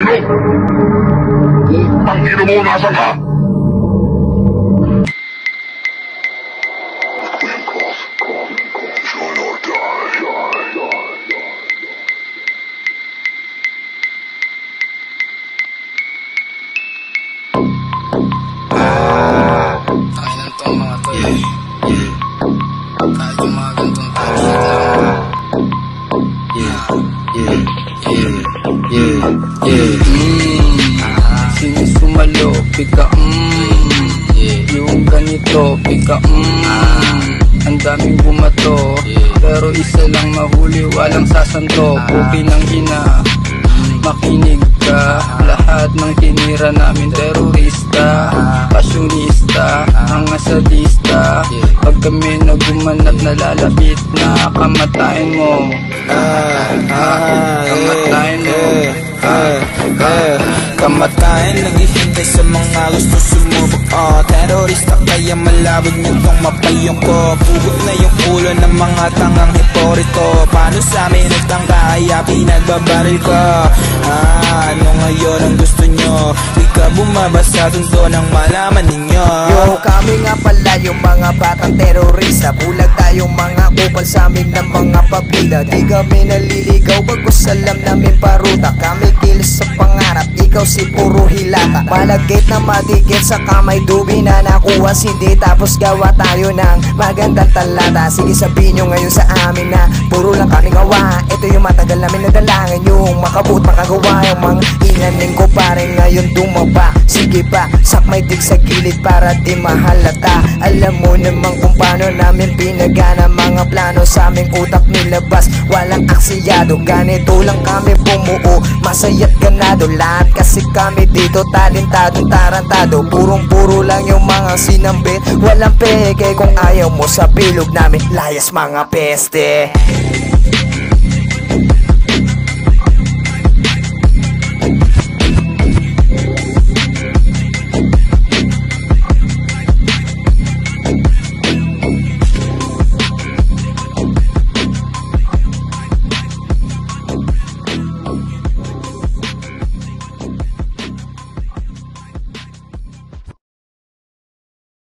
Putang ina mo, nasan ka? Kainan to mga to kahit yung mga gantong tahimik lang. Sino sumalo, pika yung ganito, pika ang daming bumato, pero isa lang mahuli, walang sasanto. Puki ng ina, makinig ka. Lahat ng tinira namin terorista, pasyonista, mga sadista. Pag kami nagumanap, nalalapit na kamatayin mo. Kamatayin mo. Kamatayin, naghihintay sa mga gusto sumubok. Terorista kaya malabog nyo tong mapayong ko. Pugot na yung ulo ng mga tangang hiporito. Paano sa amin nagtangka kaya pinagbabaril ko? Ano ngayon ang gusto nyo? Di ka bumabasa dun doon ang malaman ninyo. Yo, kami nga pala yung mga batang terorista. Bulag tayong mga kupal sa amin ng mga pabida. Di kami naliligaw bagos alam namin paruta. Kami kilos sa pangarap, ikaw si puro hilata. Malagkit na matikit sa kamay, dubi na nakuha sindi. Tapos gawa tayo ng magandang talata. Sige sabihin nyo ngayon sa amin na puro lang kami gawa. Ito yung matagal namin nadalangin, yung makabuot makagawa. Yung mga inanin ko pare ngayon dumaba. Sige pa, sakmay dig sa gilid para di mahalata. Alam mo naman kung paano namin pinagana mga plano sa aming utak nilabas. Walang aksiyado, ganito lang kami bumuo. Masaya't ganado, lahat kasi kami dito talentadong tarantado. Purong-puro lang yung mga sinambit, walang peke. Kung ayaw mo sa bilog namin, layas mga peste.